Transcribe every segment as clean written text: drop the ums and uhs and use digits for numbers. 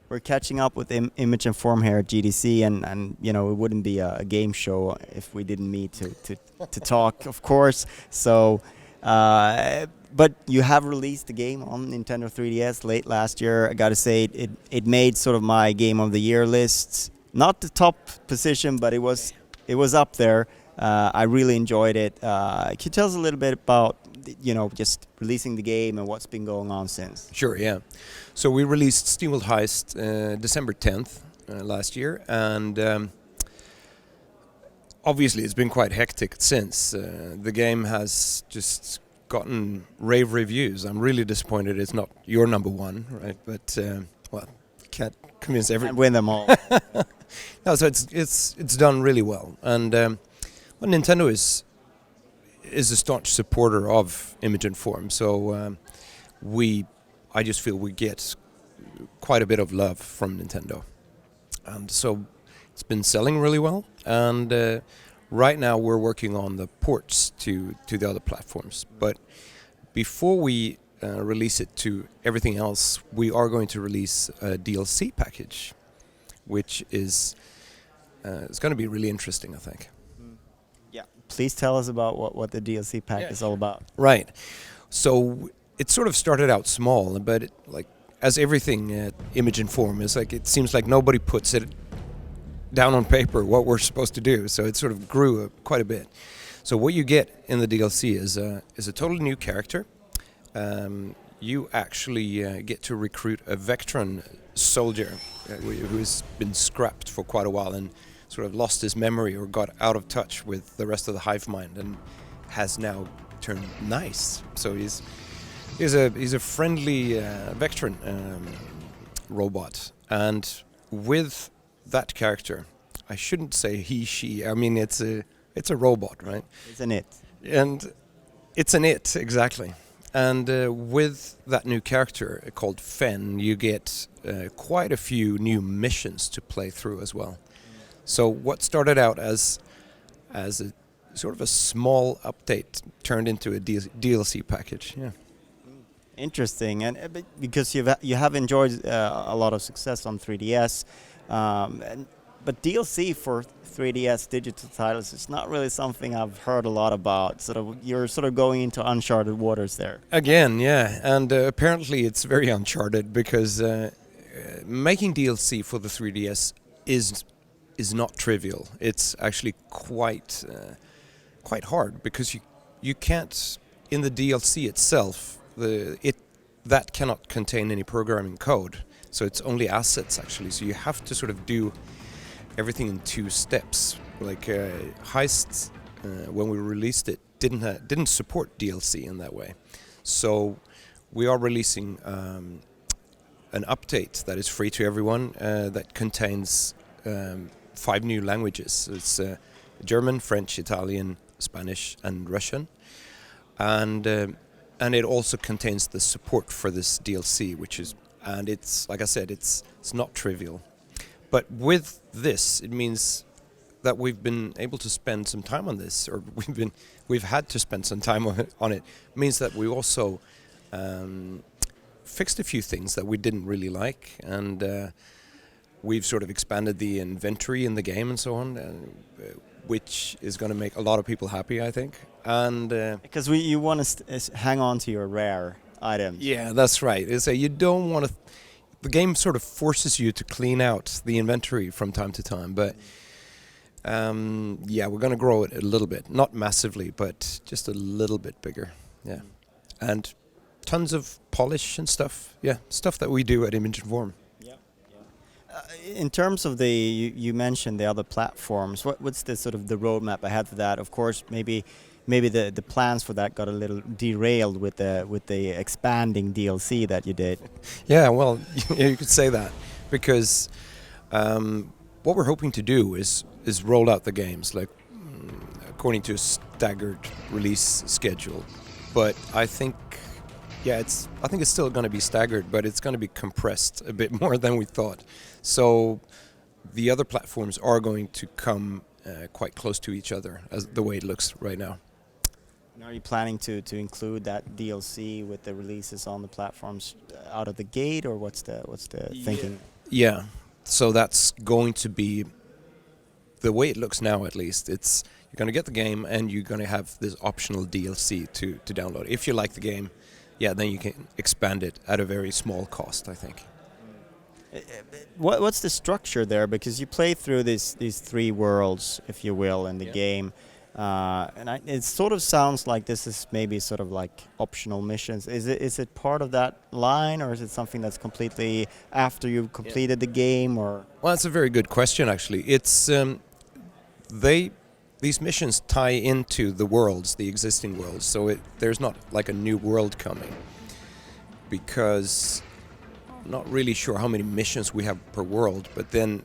We're catching up with Image and Form here at GDC, and you know, it wouldn't be a game show if we didn't meet to talk, of course. So, but you have released the game on Nintendo 3DS late last year. I gotta say, it made sort of my Game of the Year list. Not the top position, but it was up there. I really enjoyed it. Can you tell us a little bit about, you know, just releasing the game and what's been going on since? Sure, yeah. So we released SteamWorld Heist December 10th last year, and obviously it's been quite hectic since. The game has just gotten rave reviews. I'm really disappointed it's not your number one, right? But well, can't convince everyone. And win them all. No, so it's done really well, and well, Nintendo is a staunch supporter of Image and Form, so I just feel we get quite a bit of love from Nintendo, and so it's been selling really well. And right now we're working on the ports to the other platforms. But before we release it to everything else, we are going to release a DLC package, which is it's going to be really interesting, I think. Yeah. Please tell us about what the DLC pack is all about. Right. So it sort of started out small, but like as everything at Image and Form is, like, it seems like nobody puts it down on paper what we're supposed to do. So it sort of grew quite a bit. So what you get in the DLC is a totally new character. You actually get to recruit a veteran soldier who's been scrapped for quite a while and sort of lost his memory or got out of touch with the rest of the hive mind and has now turned nice. So he's a friendly veteran robot, and with that character, I shouldn't say he, she. I mean, it's a robot, right? It's an it. And it's an it, exactly. And with that new character called Fen, you get quite a few new missions to play through as well. So what started out as a sort of a small update turned into a DLC package. Yeah. Interesting, and because you have enjoyed a lot of success on 3DS, but DLC for 3DS digital titles is not really something I've heard a lot about. You're sort of going into uncharted waters there. Again, yeah, and apparently it's very uncharted because making DLC for the 3DS is not trivial. It's actually quite hard because you can't, in the DLC itself, that cannot contain any programming code, so it's only assets actually. So you have to sort of do everything in two steps. Like Heist, when we released it, didn't support DLC in that way. So we are releasing an update that is free to everyone that contains 5 new languages. It's German, French, Italian, Spanish, and Russian, and it also contains the support for this DLC, and it's, like I said, it's not trivial. But with this, it means that we've been able to spend some time on this, or we've had to spend some time on it. It means that we also fixed a few things that we didn't really like, and we've sort of expanded the inventory in the game and so on, which is going to make a lot of people happy, I think. And because you want to hang on to your rare items. Yeah, that's right. It's you don't want to. The game sort of forces you to clean out the inventory from time to time, but yeah, we're going to grow it a little bit, not massively, but just a little bit bigger. Yeah, and tons of polish and stuff. Yeah, stuff that we do at Image and Form. In terms of you mentioned the other platforms. What's the sort of the roadmap ahead for that? Of course, maybe the plans for that got a little derailed with the expanding DLC that you did. Yeah, well, you could say that, because what we're hoping to do is roll out the games like according to a staggered release schedule. But I think it's still going to be staggered, but it's going to be compressed a bit more than we thought. So the other platforms are going to come quite close to each other as the way it looks right now. And are you planning to include that DLC with the releases on the platforms out of the gate, or what's the thinking? Yeah, so that's going to be the way it looks now. At least it's you're going to get the game and you're going to have this optional DLC to download. If you like the game, yeah, then you can expand it at a very small cost, I think. What's the structure there? Because you play through these three worlds, if you will, in the game. And it sort of sounds like this is maybe sort of like optional missions. Is it part of that line, or is it something that's completely after you've completed the game? Or Well, that's a very good question, actually. It's these missions tie into the worlds, the existing worlds. So there's not like a new world coming, because I'm not really sure how many missions we have per world. But then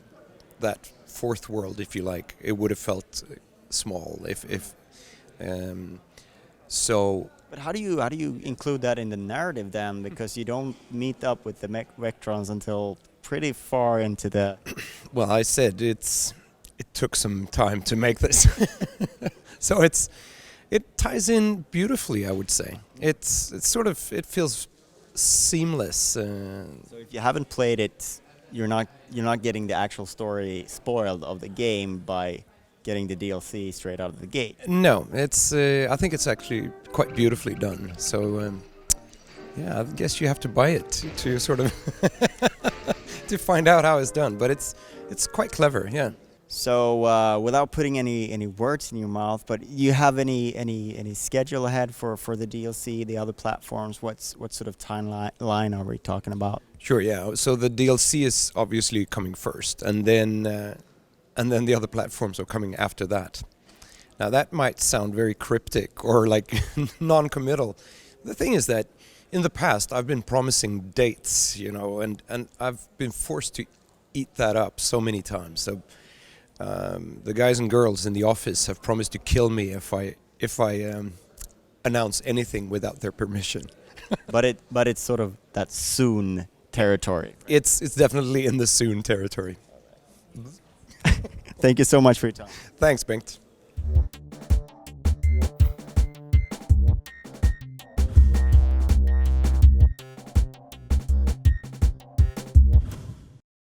that fourth world, if you like, it would have felt small if so. But how do you include that in the narrative then? Because you don't meet up with the Vectrons until pretty far into the. Well, I said it took some time to make this, so it ties in beautifully. I would say it's sort of, it feels seamless. So if you haven't played it, you're not getting the actual story spoiled of the game by getting the DLC straight out of the gate. No, it's I think it's actually quite beautifully done. So yeah, I guess you have to buy it to sort of to find out how it's done. But it's quite clever, yeah. So without putting any words in your mouth, but you have any schedule ahead for the DLC, the other platforms? What sort of timeline are we talking about? Sure, yeah. So the DLC is obviously coming first, and then the other platforms are coming after that. Now that might sound very cryptic or like non-committal. The thing is that in the past I've been promising dates, you know, and I've been forced to eat that up so many times. So the guys and girls in the office have promised to kill me if I announce anything without their permission. but it's sort of that soon territory. It's definitely in the soon territory. Thank you so much for your time. Thanks, Bengt.